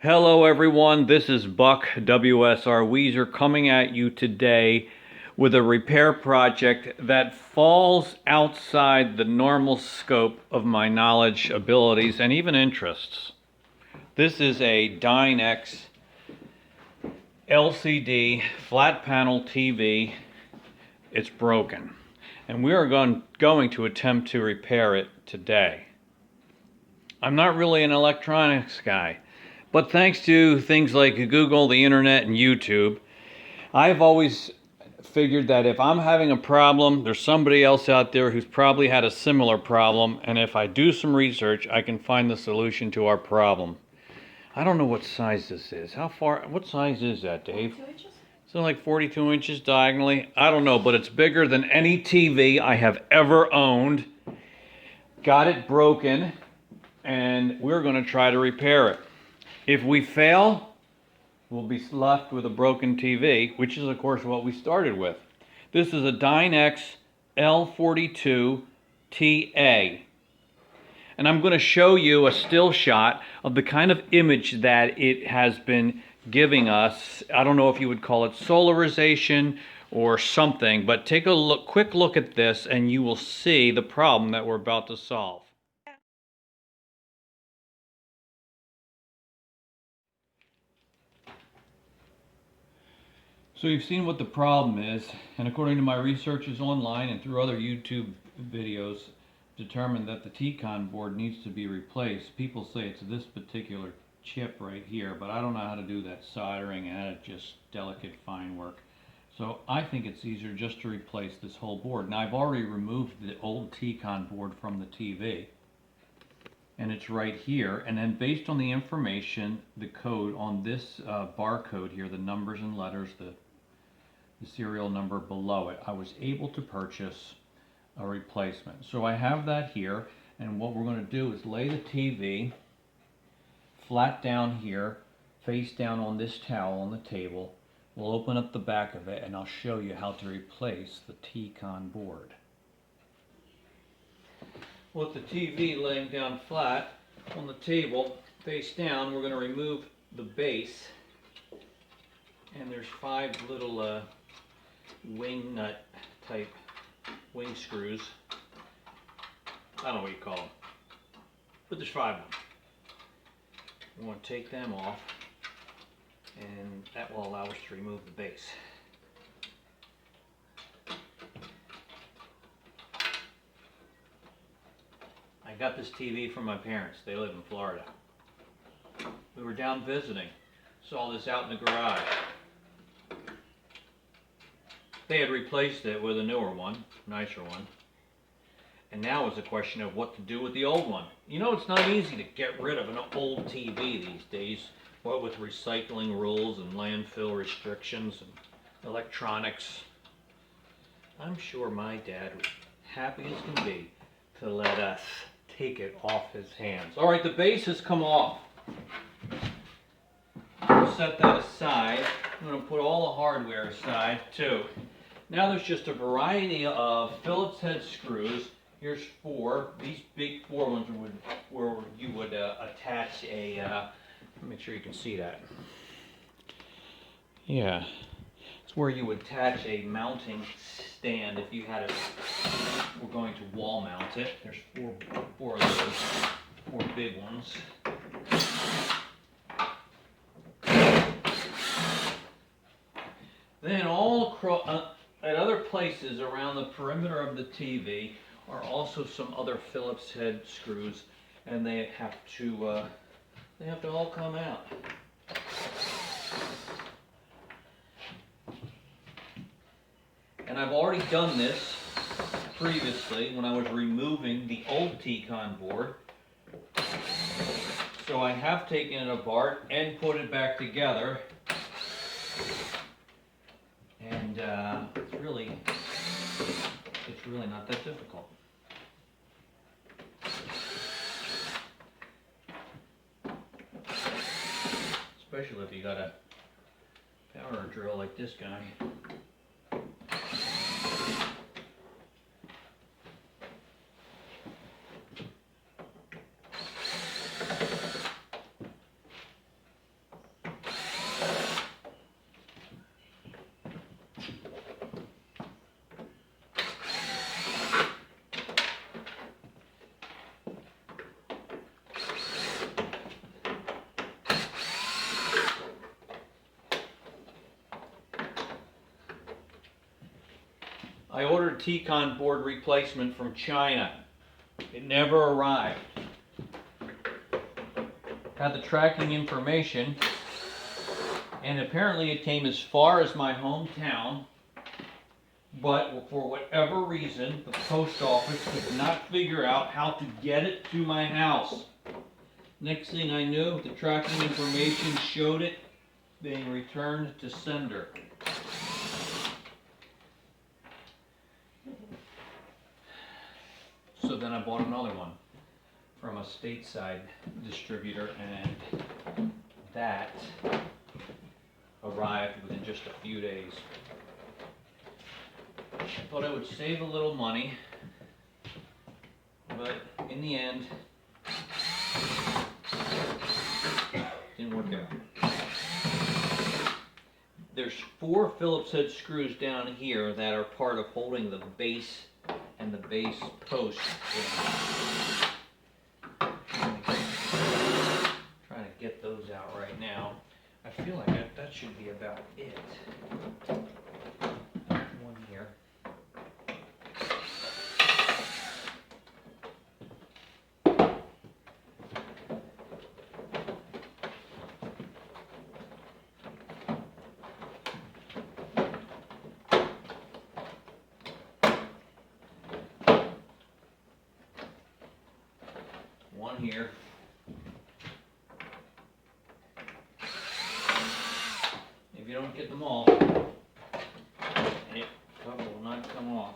Hello everyone, this is Buck WSR Weezer coming at you today with a repair project that falls outside the normal scope of my knowledge, abilities, and even interests. This is a Dynex LCD flat panel TV. It's broken, and we are going to attempt to repair it today. I'm not really an electronics guy. But thanks to things like Google, the internet, and YouTube, I've always figured that if I'm having a problem, there's somebody else out there who's probably had a similar problem, and if I do some research, I can find the solution to our problem. I don't know what size this is. What size is that, Dave? 42 inches? So like 42 inches diagonally? I don't know, but it's bigger than any TV I have ever owned. Got it broken, and we're going to try to repair it. If we fail, we'll be left with a broken TV, which is of course what we started with. This is a Dynex L42TA. And I'm going to show you a still shot of the kind of image that it has been giving us. I don't know if you would call it solarization or something, but take a quick look at this and you will see the problem that we're about to solve. So you've seen what the problem is, and according to my researches online and through other YouTube videos, determined that the T-Con board needs to be replaced. People say it's this particular chip right here, but I don't know how to do that soldering and just delicate fine work. So I think it's easier just to replace this whole board. Now I've already removed the old T-Con board from the TV, and it's right here. And then based on the information, the code on this barcode here, the numbers and letters, the serial number below it, I was able to purchase a replacement. So I have that here, and what we're going to do is lay the TV flat down here, face down on this towel on the table. We'll open up the back of it and I'll show you how to replace the T-Con board. With the TV laying down flat on the table, face down, we're going to remove the base, and there's 5 little wing nut type wing screws. I don't know what you call them, but there's 5 of them. We want to take them off, and that will allow us to remove the base. I got this TV from my parents. They live in Florida. We were down visiting, saw this out in the garage. They had replaced it with a newer one, nicer one. And now it's a question of what to do with the old one. You know, it's not easy to get rid of an old TV these days, what with recycling rules and landfill restrictions and electronics. I'm sure my dad was happy as can be to let us take it off his hands. All right, the base has come off. We'll set that aside. I'm going to put all the hardware aside too. Now there's just a variety of Phillips head screws. Here's 4. These big 4 ones where you would attach a, make sure you can see that. Yeah, it's where you would attach a mounting stand if you had it. We're going to wall mount it. There's 4 of those, 4 big ones. Then all across, at other places around the perimeter of the TV are also some other Phillips head screws, and they have to all come out. And I've already done this previously when I was removing the old T-Con board. So I have taken it apart and put it back together. And it's really not that difficult. Especially if you got a power drill like this guy. I ordered a T-Con board replacement from China. It never arrived. Had the tracking information, and apparently it came as far as my hometown, but for whatever reason, the post office could not figure out how to get it to my house. Next thing I knew, the tracking information showed it being returned to sender. So then I bought another one from a stateside distributor, and that arrived within just a few days. I thought I would save a little money, but in the end, didn't work out. There's 4 Phillips head screws down here that are part of holding the base and the base post in. Trying to get those out right now. I feel like that should be about it. One here. One here. If you don't get them all, the cover will not come off.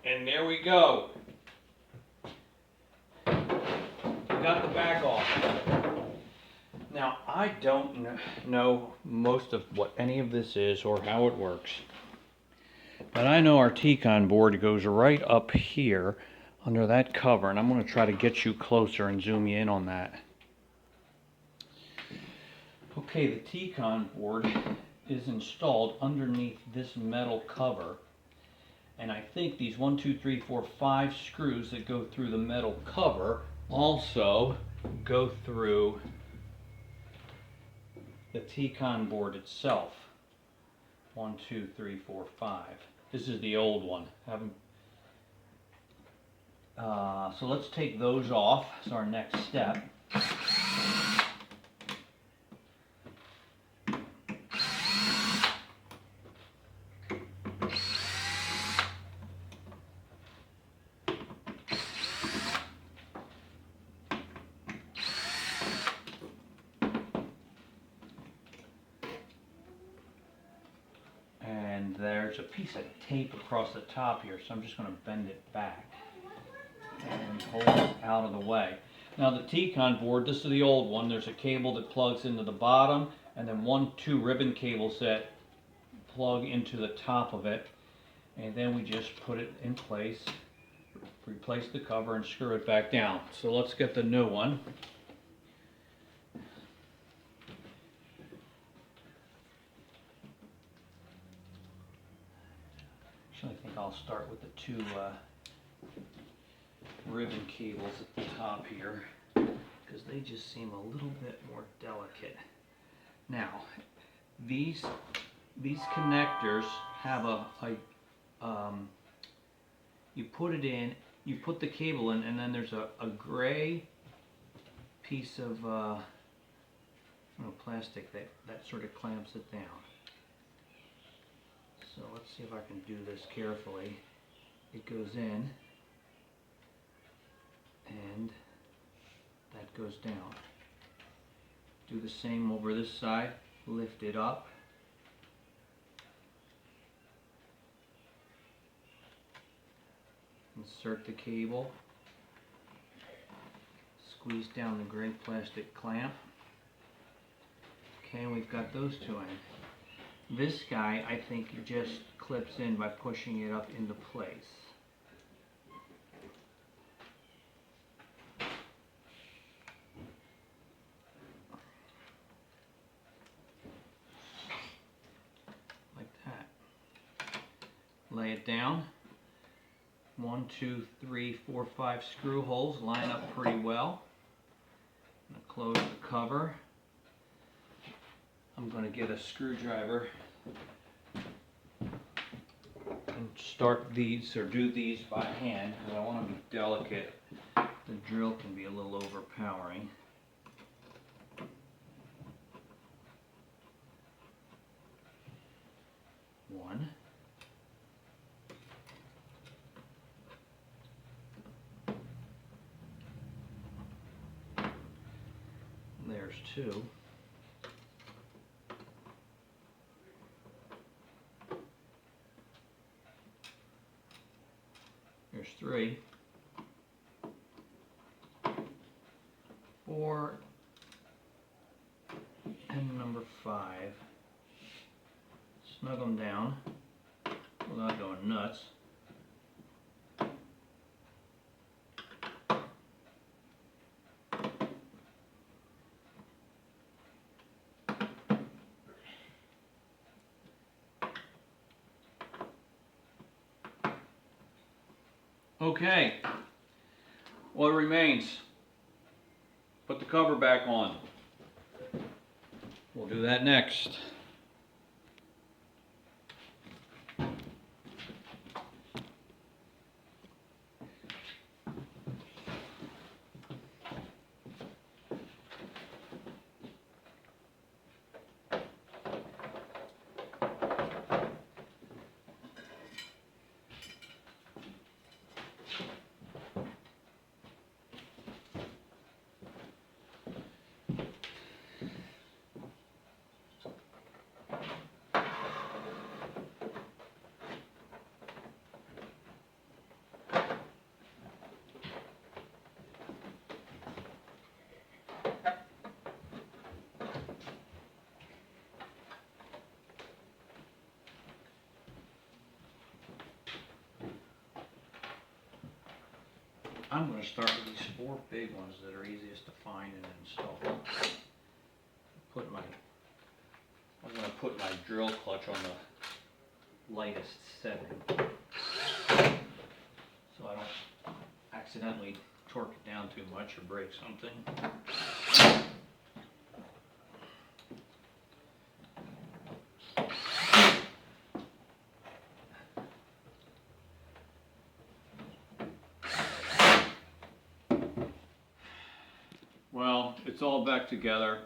And there we go. We got the back off. Now, I don't know most of what any of this is or how it works. But I know our T-Con board goes right up here under that cover, and I'm going to try to get you closer and zoom you in on that. Okay, the T-Con board is installed underneath this metal cover. And I think these 1, 2, 3, 4, 5 screws that go through the metal cover also go through the T-Con board itself. 1, 2, 3, 4, 5. This is the old one. So let's take those off as our next step. And there's a piece of tape across the top here, so I'm just going to bend it back and hold it out of the way. Now the T-Con board, this is the old one. There's a cable that plugs into the bottom, and then 1, 2 ribbon cables that plug into the top of it. And then we just put it in place, replace the cover, and screw it back down. So let's get the new one. Actually, I think I'll start with the 2 ribbon cables at the top here, because they just seem a little bit more delicate. Now, these connectors have you put it in, you put the cable in, and then there's a gray piece of plastic that sort of clamps it down. So let's see if I can do this carefully. It goes in, and that goes down. Do the same over this side, lift it up. Insert the cable, squeeze down the gray plastic clamp. Okay, we've got those 2 in. This guy, I think, just clips in by pushing it up into place. it down. 1, 2, 3, 4, 5 screw holes line up pretty well. I'm going to close the cover. I'm going to get a screwdriver and start these, or do these by hand, because I want to be delicate. The drill can be a little overpowering. One. There's 2. There's 3. 4. And number 5. Snug them down without going nuts. Okay, what remains? Put the cover back on. We'll do that next. I'm going to start with these 4 big ones that are easiest to find and install. I'm going to put my drill clutch on the lightest setting, so I don't accidentally torque it down too much or break something. Well, it's all back together.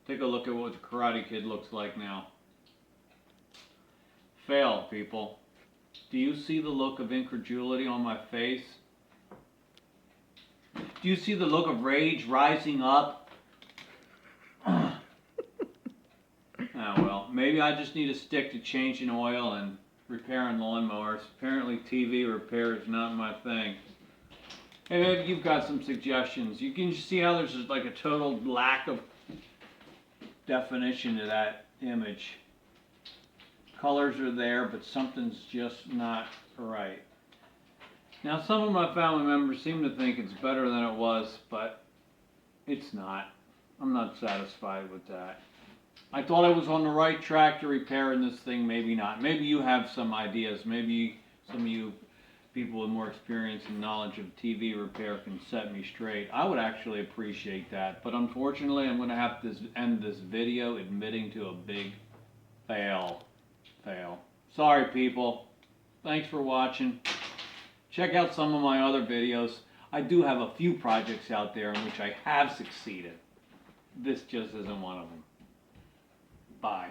Take a look at what the Karate Kid looks like now. Fail, people. Do you see the look of incredulity on my face? Do you see the look of rage rising up? Oh well, maybe I just need to stick to changing oil and repairing lawnmowers. Apparently TV repair is not my thing. Hey, maybe you've got some suggestions. You can see how there's like a total lack of definition to that image. Colors are there, but something's just not right. Now, some of my family members seem to think it's better than it was, but it's not. I'm not satisfied with that. I thought I was on the right track to repairing this thing, maybe not. Maybe you have some ideas. Maybe some of you people with more experience and knowledge of TV repair can set me straight. I would actually appreciate that, but unfortunately I'm going to have to end this video admitting to a big fail. Sorry people. Thanks for watching. Check out some of my other videos. I do have a few projects out there in which I have succeeded. This just isn't one of them. Bye.